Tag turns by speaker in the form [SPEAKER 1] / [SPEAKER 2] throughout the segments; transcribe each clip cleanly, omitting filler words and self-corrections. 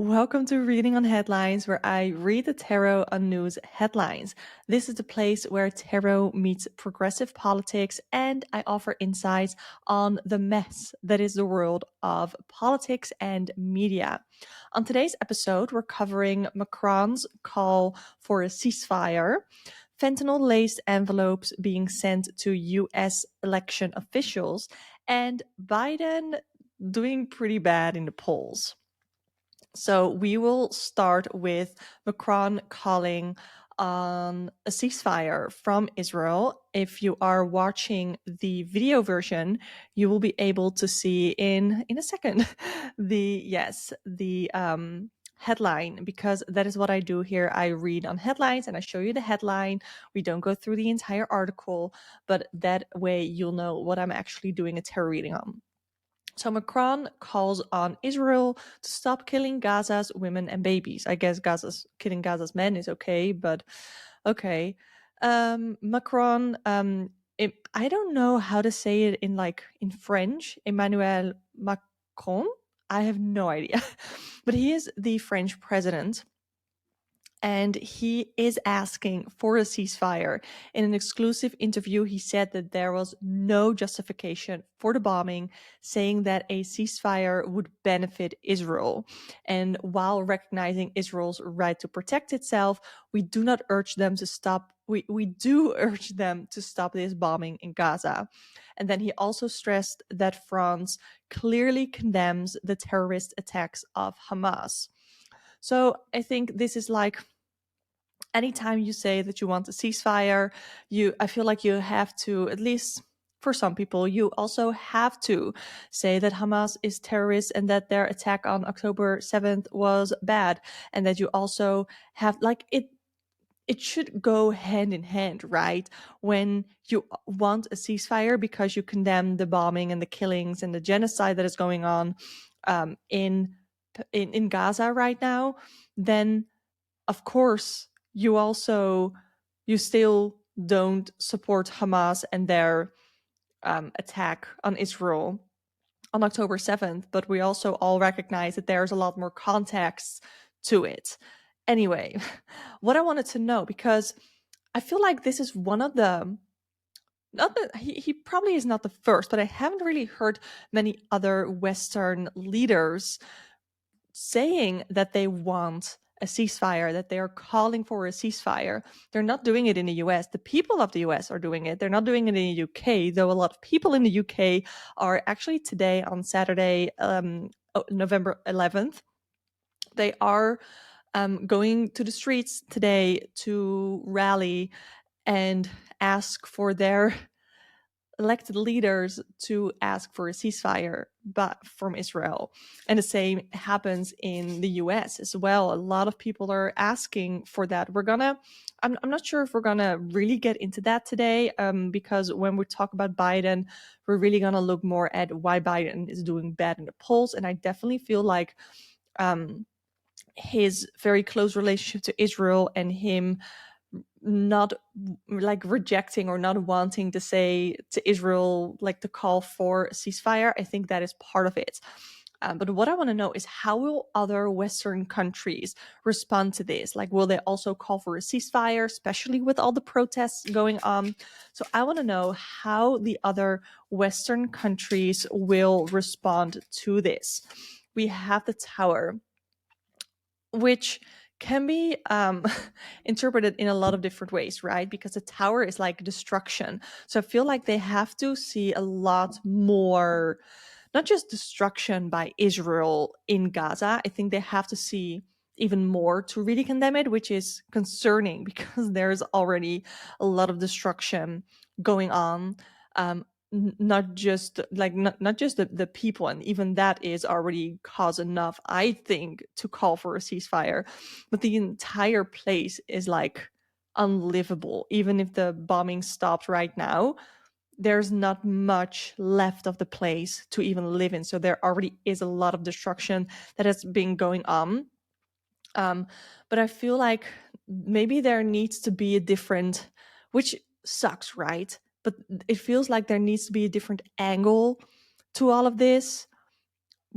[SPEAKER 1] Welcome to Reading on Headlines, where I read the tarot on news headlines. This is the place where tarot meets progressive politics, and I offer insights on the mess that is the world of politics and media. On today's episode, we're covering Macron's call for a ceasefire, fentanyl-laced envelopes being sent to US election officials, and Biden doing pretty bad in the polls. So we will start with Macron calling on a ceasefire from Israel. If you are watching the video version, you will be able to see in a second the headline, because that is what I do here. I read on headlines and I show you the headline. We don't go through the entire article, but that way you'll know what I'm actually doing a tarot reading on. So Macron calls on Israel to stop killing Gaza's women and babies. I guess killing Gaza's men is okay, but okay. Macron, I don't know how to say it in French. Emmanuel Macron. I have no idea, but he is the French president. And he is asking for a ceasefire. In an exclusive interview, he said that there was no justification for the bombing, saying that a ceasefire would benefit Israel. And while recognizing Israel's right to protect itself, we do not urge them to stop. We do urge them to stop this bombing in Gaza. And then he also stressed that France clearly condemns the terrorist attacks of Hamas. So I think this is like, anytime you say that you want a ceasefire, I feel like you have to, at least for some people, you also have to say that Hamas is terrorist and that their attack on October 7th was bad, and that you also have it should go hand in hand, right? When you want a ceasefire because you condemn the bombing and the killings and the genocide that is going on in Gaza right now, then of course you still don't support Hamas and their attack on Israel on October 7th, but we also all recognize that there's a lot more context to it. Anyway, what I wanted to know, because I feel like this is one of the, not that he probably is not the first, but I haven't really heard many other Western leaders saying that they want a ceasefire, that they are calling for a ceasefire. They're not doing it in the US. The people of the US are doing it. They're not doing it in the UK, though a lot of people in the UK are actually today on Saturday, November 11th. They are going to the streets today to rally and ask for their elected leaders to ask for a ceasefire but from Israel. And the same happens in the US as well. A lot of people are asking for that. I'm not sure if we're gonna really get into that today, because when we talk about Biden, we're really gonna look more at why Biden is doing bad in the polls. And I definitely feel like his very close relationship to Israel and him not rejecting or not wanting to say to Israel, to call for a ceasefire, I think that is part of it. But what I want to know is, how will other Western countries respond to this? Will they also call for a ceasefire, especially with all the protests going on? So I want to know how the other Western countries will respond to this. We have the tower, which can be interpreted in a lot of different ways, right? Because the tower is like destruction. So I feel like they have to see a lot more, not just destruction by Israel in Gaza. I think they have to see even more to really condemn it, which is concerning because there's already a lot of destruction going on. Not just the people, and even that is already cause enough, I think, to call for a ceasefire, but the entire place is unlivable. Even if the bombing stopped right now, there's not much left of the place to even live in. So there already is a lot of destruction that has been going on. But I feel like maybe there needs to be a different, which sucks, right? But it feels like there needs to be a different angle to all of this,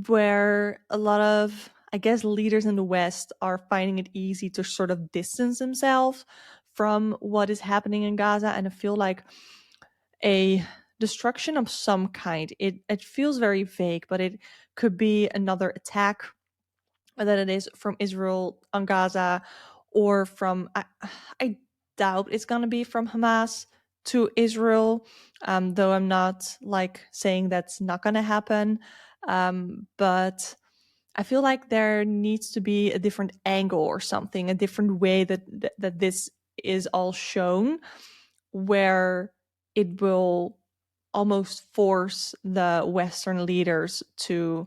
[SPEAKER 1] where a lot of, I guess leaders in the West are finding it easy to sort of distance themselves from what is happening in Gaza. And I feel like a destruction of some kind, it feels very vague, but it could be another attack, whether it is from Israel on Gaza or from, I doubt it's going to be from Hamas to Israel, though I'm not like saying that's not going to happen. But I feel like there needs to be a different angle or something, a different way that this is all shown, where it will almost force the Western leaders to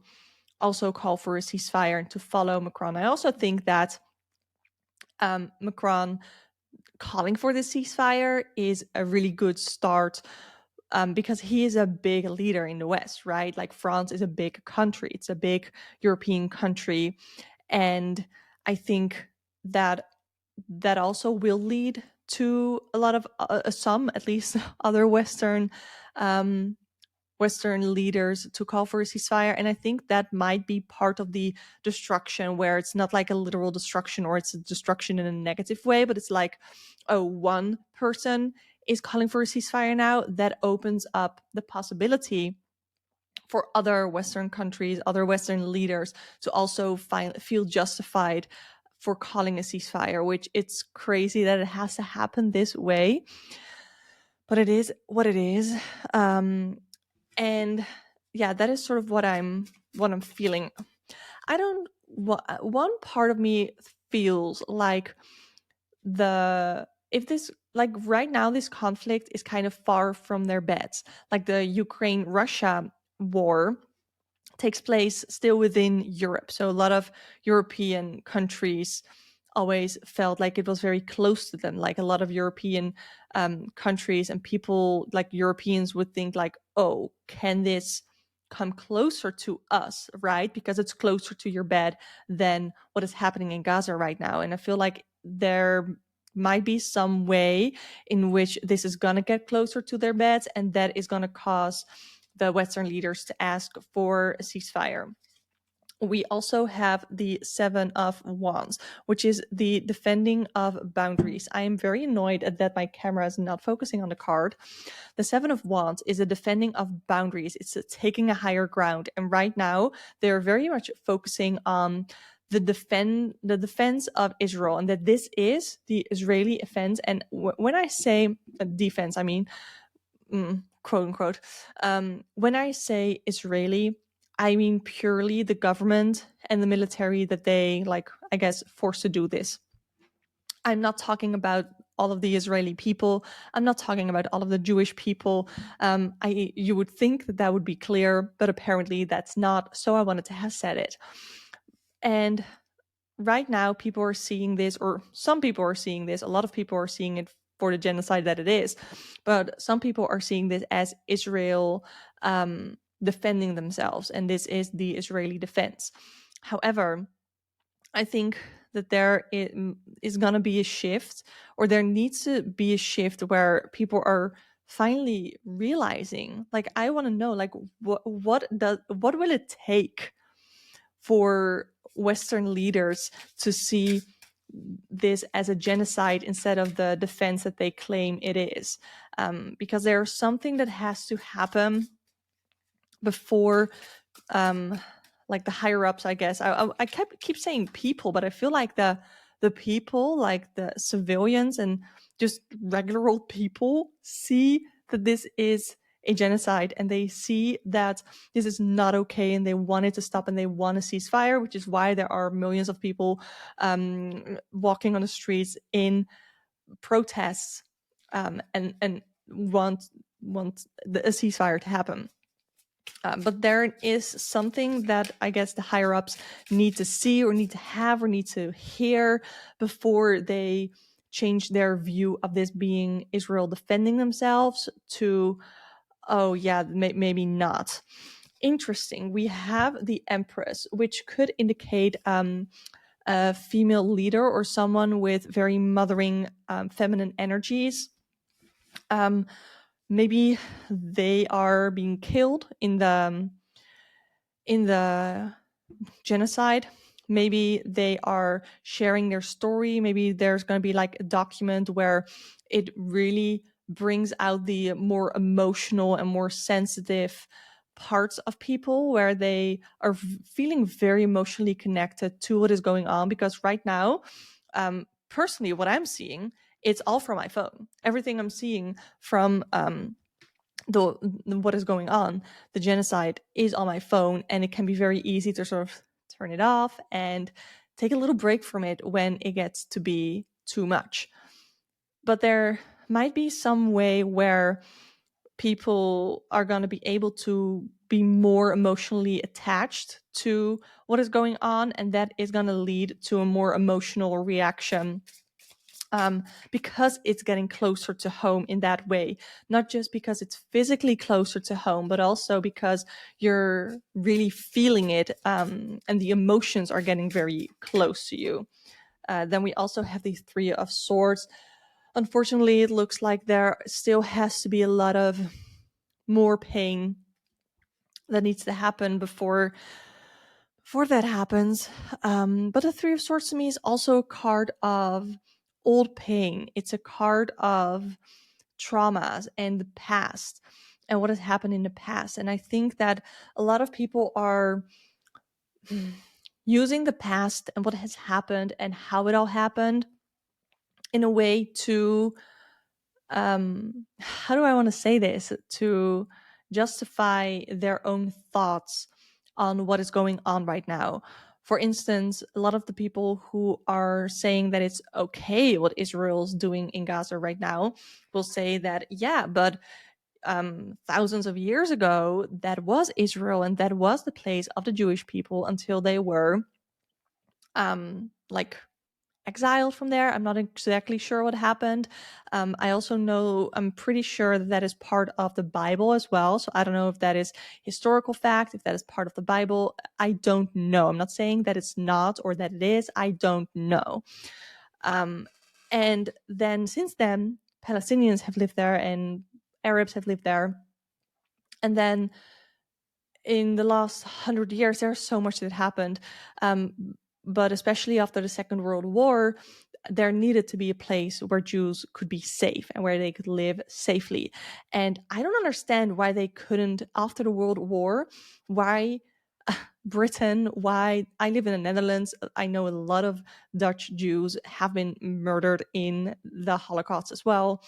[SPEAKER 1] also call for a ceasefire and to follow Macron. I also think that Macron calling for the ceasefire is a really good start, because he is a big leader in the West, right? Like France is a big country, it's a big European country. And I think that that also will lead to a lot of some, at least, other um, Western leaders to call for a ceasefire. And I think that might be part of the destruction, where it's not like a literal destruction or it's a destruction in a negative way, but it's like, oh, one person is calling for a ceasefire now. That opens up the possibility for other Western countries, other Western leaders to also feel justified for calling a ceasefire, which it's crazy that it has to happen this way. But it is what it is. And yeah, that is sort of what I'm feeling. I don't one part of me feels like the if this like right now this conflict is kind of far from their beds. Like the Ukraine Russia war takes place still within Europe. So a lot of European countries always felt like it was very close to them. Like a lot of European countries and people, like Europeans, would think like, oh, can this come closer to us, right? Because it's closer to your bed than what is happening in Gaza right now. And I feel like there might be some way in which this is going to get closer to their beds, and that is going to cause the Western leaders to ask for a ceasefire. We also have the Seven of Wands, which is the defending of boundaries. I am very annoyed at that my camera is not focusing on the card. The Seven of Wands is a defending of boundaries. It's a taking a higher ground. And right now, they're very much focusing on the defense of Israel, and that this is the Israeli offense. And when I say defense, I mean, quote unquote, when I say Israeli, I mean purely the government and the military that they, like, I guess, forced to do this. I'm not talking about all of the Israeli people. I'm not talking about all of the Jewish people. You would think that that would be clear, but apparently that's not. So I wanted to have said it. And right now, people are seeing this, or some people are seeing this. A lot of people are seeing it for the genocide that it is, but some people are seeing this as Israel defending themselves, and this is the Israeli defense. However, I think that there is going to be a shift, or there needs to be a shift where people are finally realizing, like, I want to know, like, what will it take for Western leaders to see this as a genocide instead of the defense that they claim it is, because there's something that has to happen before like the higher ups, I guess. I keep saying people, but I feel like the people, like the civilians and just regular old people, see that this is a genocide, and they see that this is not okay, and they want it to stop, and they want a ceasefire, which is why there are millions of people walking on the streets in protests, and want a ceasefire to happen. But there is something that I guess the higher ups need to see, or need to have, or need to hear before they change their view of this being Israel defending themselves to, oh yeah, maybe not. Interesting. We have the Empress, which could indicate a female leader or someone with very mothering, feminine energies. Maybe they are being killed in the genocide, maybe they are sharing their story. Maybe there's going to be like a document where it really brings out the more emotional and more sensitive parts of people, where they are feeling very emotionally connected to what is going on. Because right now, personally, what I'm seeing, it's all from my phone. Everything I'm seeing from the what is going on, the genocide, is on my phone, and it can be very easy to sort of turn it off and take a little break from it when it gets to be too much. But there might be some way where people are going to be able to be more emotionally attached to what is going on, and that is going to lead to a more emotional reaction, because it's getting closer to home in that way. Not just because it's physically closer to home, but also because you're really feeling it, and the emotions are getting very close to you. Then we also have the Three of Swords. Unfortunately, it looks like there still has to be a lot of more pain that needs to happen before that happens. But the Three of Swords to me is also a card of old pain. It's a card of traumas and the past and what has happened in the past. And I think that a lot of people are using the past and what has happened and how it all happened in a way to, how do I want to say this, to justify their own thoughts on what is going on right now. For instance, a lot of the people who are saying that it's okay what Israel's doing in Gaza right now will say that, yeah, but thousands of years ago, that was Israel and that was the place of the Jewish people until they were like exiled from there. I'm not exactly sure what happened. I also know, I'm pretty sure that is part of the Bible as well. So I don't know if that is historical fact, if that is part of the Bible. I don't know. I'm not saying that it's not or that it is. I don't know. And then since then, Palestinians have lived there and Arabs have lived there. And then in the last 100 years, there's so much that happened. But especially after the Second World War, there needed to be a place where Jews could be safe and where they could live safely. And I don't understand why they couldn't, after the World War, why Britain, why I live in the Netherlands. I know a lot of Dutch Jews have been murdered in the Holocaust as well.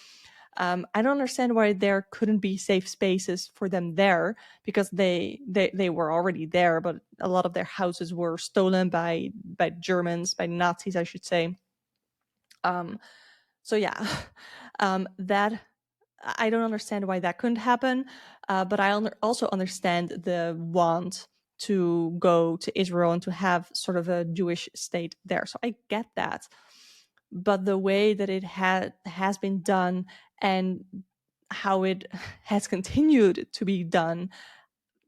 [SPEAKER 1] I don't understand why there couldn't be safe spaces for them there, because they were already there, but a lot of their houses were stolen by Germans, by Nazis, I should say. So yeah, that I don't understand why that couldn't happen, but I also understand the want to go to Israel and to have sort of a Jewish state there. So I get that, but the way that it has been done and how it has continued to be done,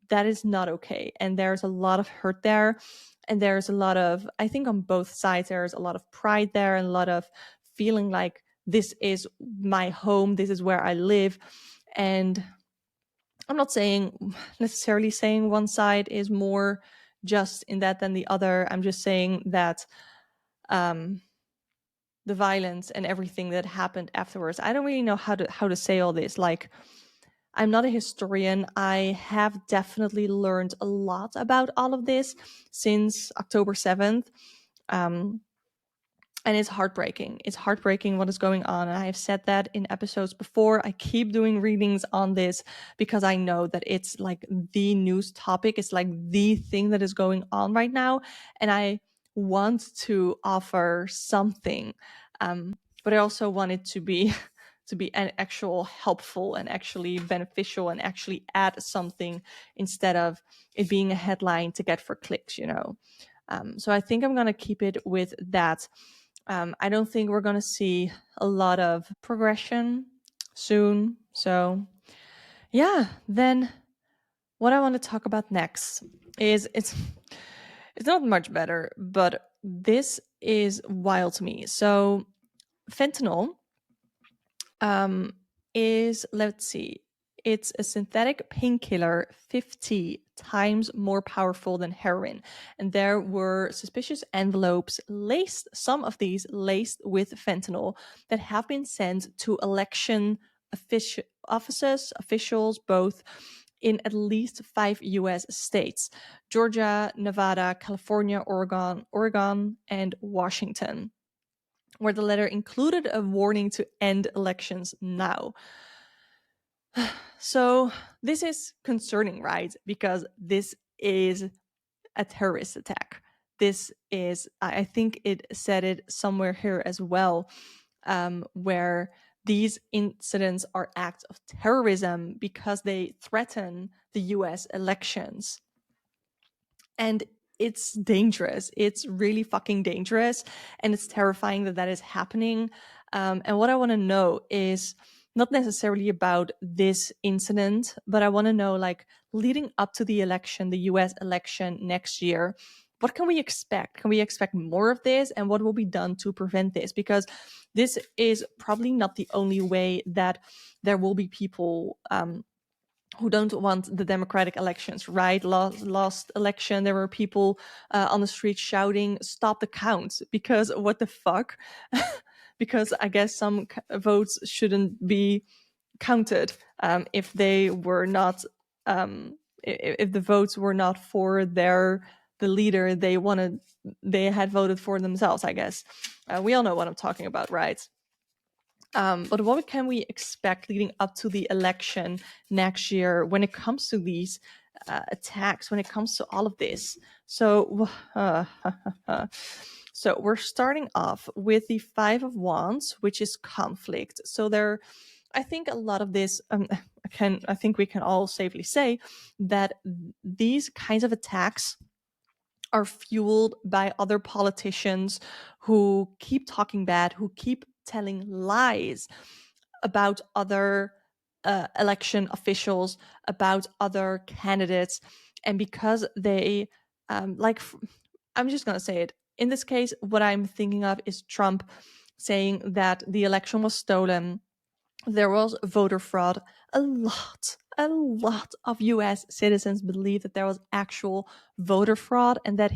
[SPEAKER 1] that is not okay. And there's a lot of hurt there, and there's a lot of, I think on both sides, there's a lot of pride there and a lot of feeling like this is my home, this is where I live. And I'm not saying necessarily saying one side is more just in that than the other. I'm just saying that the violence and everything that happened afterwards, I don't really know how to say all this. Like, I'm not a historian. I have definitely learned a lot about all of this since October 7th. And it's heartbreaking. It's heartbreaking what is going on. And I have said that in episodes before. I keep doing readings on this because I know that it's like the news topic. It's like the thing that is going on right now. And I want to offer something. But I also want it to be to be an actual helpful and actually beneficial and actually add something instead of it being a headline to get for clicks, you know. So I think I'm going to keep it with that. I don't think we're going to see a lot of progression soon. So yeah, then what I want to talk about next is it's not much better, but this is wild to me. So fentanyl is, let's see, it's a synthetic painkiller 50 times more powerful than heroin. And there were suspicious envelopes laced, some of these laced with fentanyl, that have been sent to election officials, both in at least 5 US states: Georgia, Nevada, California, Oregon, and Washington, where the letter included a warning to end elections now. So this is concerning, right? Because this is a terrorist attack. This is, I think it said it somewhere here as well, where these incidents are acts of terrorism because they threaten the US elections. And it's dangerous. It's really fucking dangerous. And it's terrifying that that is happening. And what I want to know is not necessarily about this incident, but I want to know, like, leading up to the election, the US election next year, what can we expect? Can we expect more of this? And what will be done to prevent this? Because this is probably not the only way that there will be people who don't want the democratic elections, right? Last election, there were people on the street shouting, "Stop the count," because what the fuck? Because I guess some votes shouldn't be counted if they were not, if the votes were not for the leader they had voted for themselves, I guess. We all know what I'm talking about, right? But what can we expect leading up to the election next year when it comes to these attacks, when it comes to all of this? So, so we're starting off with the Five of Wands, which is conflict. So I think a lot of this, I think we can all safely say that these kinds of attacks are fueled by other politicians who keep talking bad, who keep telling lies about other election officials, about other candidates. And because they, I'm just going to say it. In this case, what I'm thinking of is Trump saying that the election was stolen. There was voter fraud. A lot of US citizens believe that there was actual voter fraud and that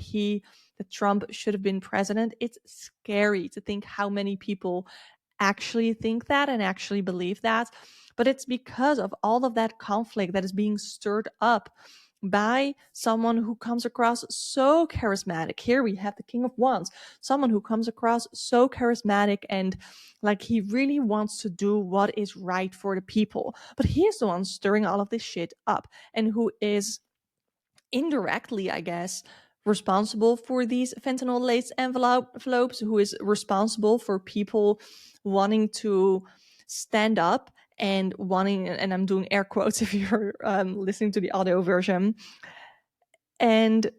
[SPEAKER 1] Trump should have been president. It's scary to think how many people actually think that and actually believe that. But it's because of all of that conflict that is being stirred up by someone who comes across so charismatic. Here we have the King of Wands, someone who comes across so charismatic and like he really wants to do what is right for the people. But he is the one stirring all of this shit up and who is indirectly, I guess, responsible for these fentanyl-laced envelopes, who is responsible for people wanting to stand up and wanting, and I'm doing air quotes if you're listening to the audio version, and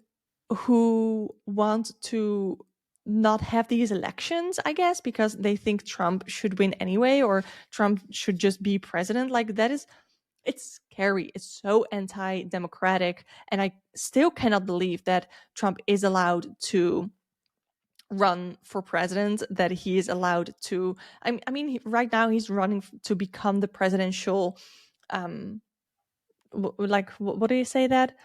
[SPEAKER 1] who want to not have these elections, I guess, because they think Trump should win anyway, or Trump should just be president. Like that is, it's scary. It's so anti-democratic. And I still cannot believe that Trump is allowed to run for president, that he is allowed to, I mean, right now he's running to become the presidential, what do you say that?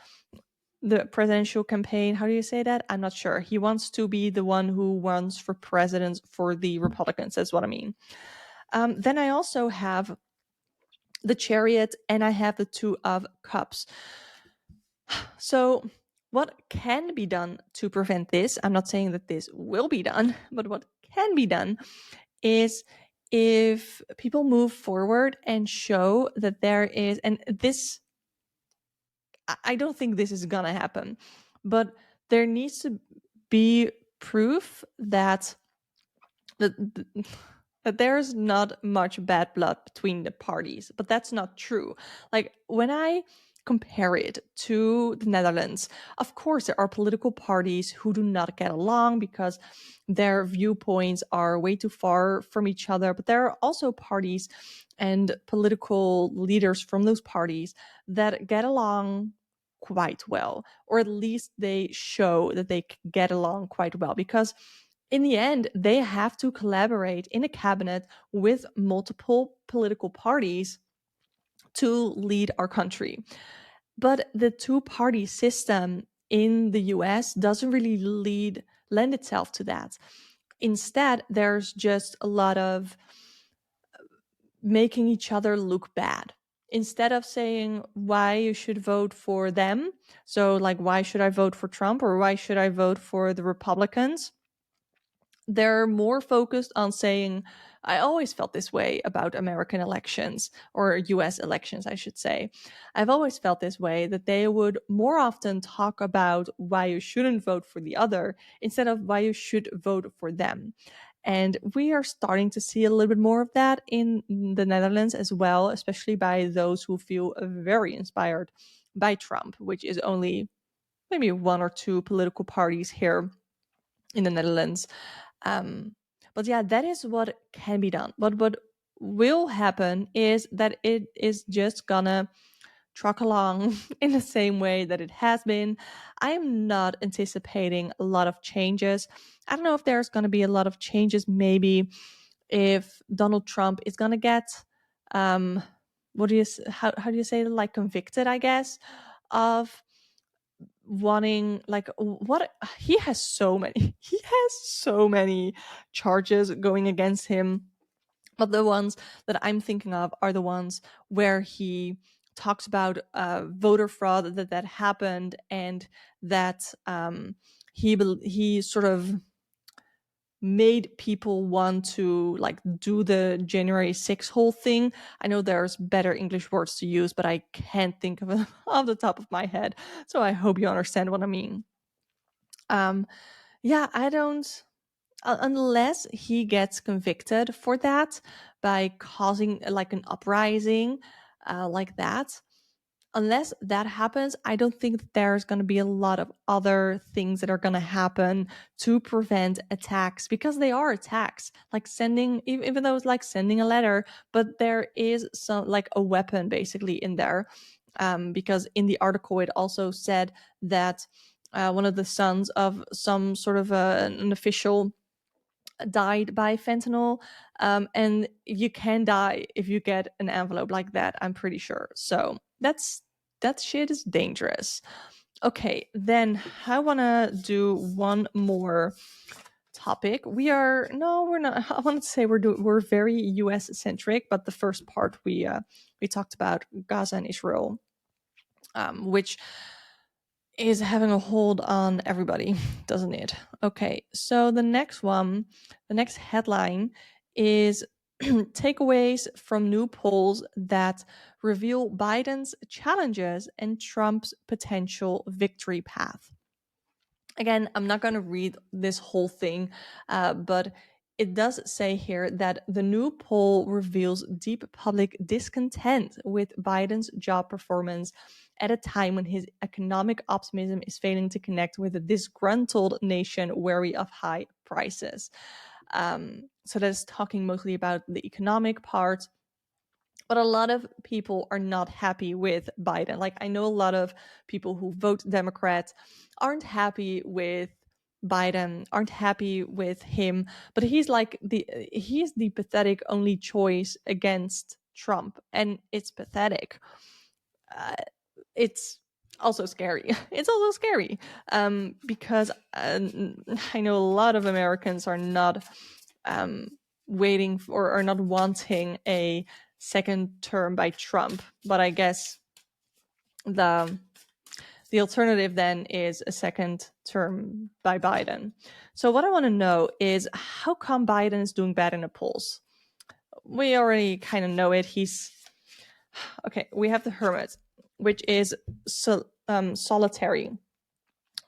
[SPEAKER 1] The presidential campaign, how do you say that? I'm not sure. He wants to be the one who runs for president for the Republicans, that's what I mean. Then I also have the Chariot and I have the Two of Cups. So what can be done to prevent this? I'm not saying that this will be done, but what can be done is if people move forward and show that there is, and this, I don't think this is gonna happen, but there needs to be proof that that there's not much bad blood between the parties. But that's not true. Like when I compare it to the Netherlands, of course there are political parties who do not get along because their viewpoints are way too far from each other, but there are also parties and political leaders from those parties that get along quite well, or at least they show that they get along quite well, because in the end, they have to collaborate in a cabinet with multiple political parties to lead our country. But the two-party system in the US doesn't really lend itself to that. Instead, there's just a lot of making each other look bad. Instead of saying why you should vote for them, so like why should I vote for Trump or why should I vote for the Republicans, they're more focused on saying, I always felt this way about American elections, or US elections, I should say. I've always felt this way, that they would more often talk about why you shouldn't vote for the other instead of why you should vote for them. And we are starting to see a little bit more of that in the Netherlands as well, especially by those who feel very inspired by Trump, which is only maybe one or two political parties here in the Netherlands. But yeah, that is what can be done. But what will happen is that it is just gonna truck along in the same way that it has been. I am not anticipating a lot of changes. I don't know if there's gonna be a lot of changes, maybe if Donald Trump is gonna get what do you how do you say, like, convicted, I guess, of wanting, like, what he has so many he has so many charges going against him, but the ones that I'm thinking of are the ones where he talks about voter fraud that happened, and that he sort of made people want to, like, do the January 6th whole thing. I know there's better English words to use, but I can't think of it off the top of my head. So I hope you understand what I mean. Um, yeah, I don't, unless he gets convicted for that by causing like an uprising, like that. Unless that happens, I don't think that there's going to be a lot of other things that are going to happen to prevent attacks, because they are attacks. Like sending, even though it's like sending a letter, but there is some, like, a weapon basically in there. Because in the article, it also said that one of the sons of some sort of an official died by fentanyl. And you can die if you get an envelope like that, I'm pretty sure. So that shit is dangerous. Okay, then I want to do one more topic. We're not. I want to say we're very US centric, but the first part we talked about Gaza and Israel, which is having a hold on everybody, doesn't it? Okay, so the next headline is takeaways from new polls that reveal Biden's challenges and Trump's potential victory path. Again, I'm not going to read this whole thing, but it does say here that the new poll reveals deep public discontent with Biden's job performance at a time when his economic optimism is failing to connect with a disgruntled nation wary of high prices. So that's talking mostly about the economic part. But a lot of people are not happy with Biden. Like, I know a lot of people who vote Democrat aren't happy with Biden, aren't happy with him, but he's the pathetic only choice against Trump, and it's pathetic. Uh, it's also scary. It's also scary, because I know a lot of Americans are not waiting for, or not wanting, a second term by Trump. But I guess the alternative then is a second term by Biden. So what I want to know is, how come Biden is doing bad in the polls? We already kind of know it. He's okay. We have the hermit, which is solitary.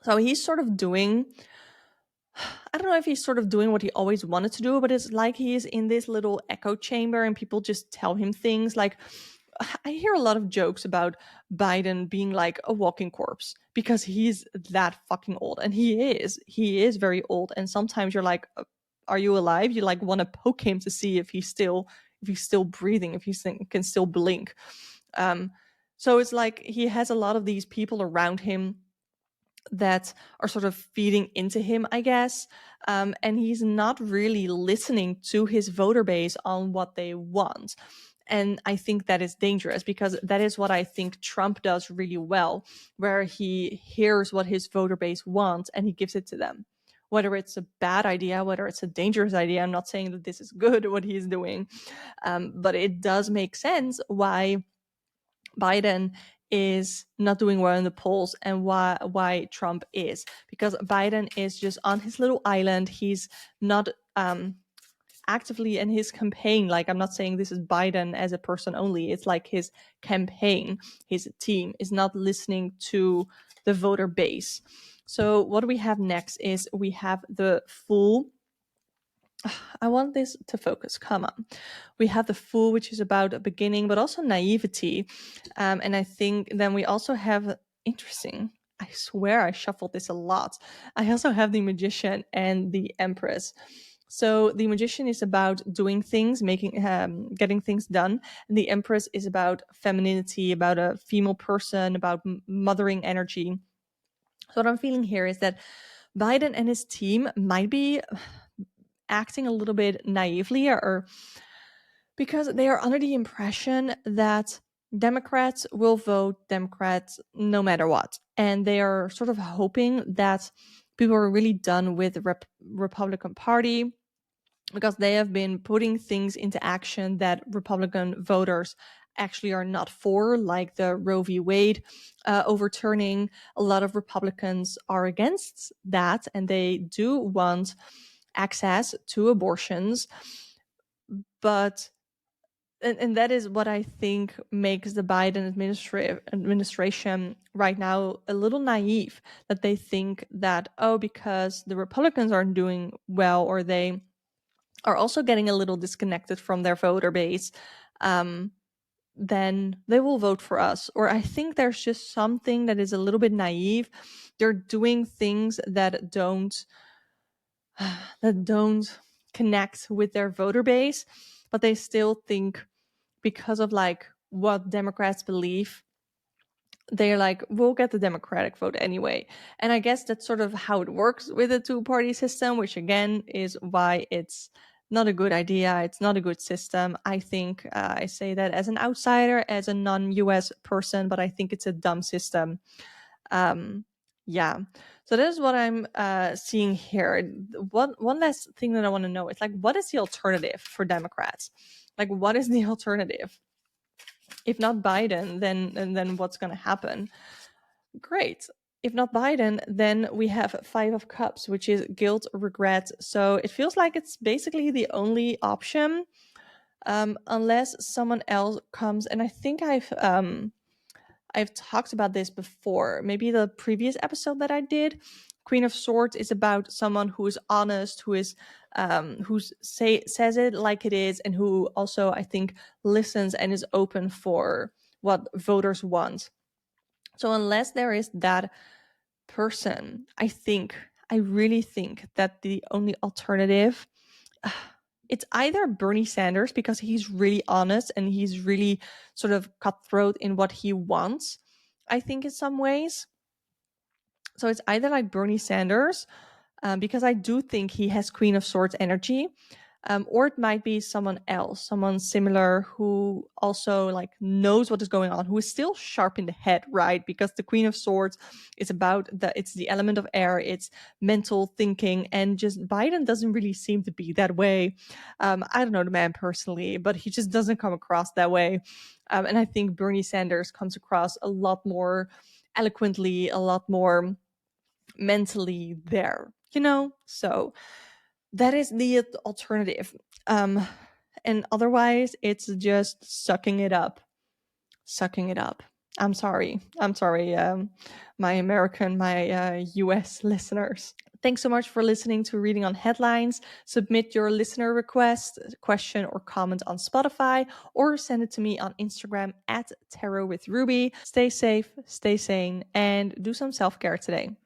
[SPEAKER 1] So he's sort of doing, I don't know if he's sort of doing what he always wanted to do, but it's like he's in this little echo chamber and people just tell him things. Like, I hear a lot of jokes about Biden being like a walking corpse because he's that fucking old. And he is very old. And sometimes you're like, are you alive? You like want to poke him to see if he's still breathing, if he can still blink. So it's like he has a lot of these people around him that are sort of feeding into him, I guess. And he's not really listening to his voter base on what they want. And I think that is dangerous, because that is what I think Trump does really well, where he hears what his voter base wants and he gives it to them. Whether it's a bad idea, whether it's a dangerous idea, I'm not saying that this is good what he's doing, but it does make sense why Biden is not doing well in the polls and why Trump is, because Biden is just on his little island. He's not actively in his campaign. Like, I'm not saying this is Biden as a person only. It's like his campaign, his team is not listening to the voter base. So what do we have next is we have the Fool. I want this to focus. Come on. We have the Fool, which is about a beginning, but also naivety. And I think then we also have, interesting, I swear I shuffled this a lot. I also have the Magician and the Empress. So the Magician is about doing things, getting things done. And the Empress is about femininity, about a female person, about mothering energy. So what I'm feeling here is that Biden and his team might be acting a little bit naively, or because they are under the impression that Democrats will vote Democrats no matter what. And they are sort of hoping that people are really done with the Republican Party, because they have been putting things into action that Republican voters actually are not for, like the Roe v. Wade overturning. A lot of Republicans are against that, and they do want access to abortions. But and that is what I think makes the Biden administration right now a little naive, that they think that, oh, because the Republicans aren't doing well, or they are also getting a little disconnected from their voter base, then they will vote for us. Or I think there's just something that is a little bit naive. They're doing things that don't connect with their voter base, but they still think, because of like what Democrats believe, they're like, we'll get the Democratic vote anyway. And I guess that's sort of how it works with a two-party system, which again is why it's not a good idea. It's not a good system. I think I say that as an outsider, as a non-US person, but I think it's a dumb system. Yeah. So that is what I'm seeing here. One last thing that I want to know is, like, what is the alternative for Democrats? Like, what is the alternative? If not Biden, then what's going to happen? Great. If not Biden, then we have 5 of Cups, which is guilt, regret. So it feels like it's basically the only option, unless someone else comes. And I think I've talked about this before. Maybe the previous episode that I did. Queen of Swords is about someone who is honest, who is says it like it is, and who also, I think, listens and is open for what voters want. So unless there is that person, I really think that the only alternative, it's either Bernie Sanders, because he's really honest and he's really sort of cutthroat in what he wants, I think, in some ways. So it's either like Bernie Sanders, because I do think he has Queen of Swords energy, or it might be someone else, someone similar, who also like knows what is going on, who is still sharp in the head, right? Because the Queen of Swords is about it's the element of air, it's mental thinking, and just Biden doesn't really seem to be that way. I don't know the man personally, but he just doesn't come across that way. And I think Bernie Sanders comes across a lot more eloquently, a lot more mentally there, So that is the alternative. And otherwise, it's just sucking it up. I'm sorry, my US listeners. Thanks so much for listening to Reading on Headlines. Submit your listener request, question, or comment on Spotify, or send it to me on Instagram @tarotwithruby. Stay safe, stay sane, and do some self-care today.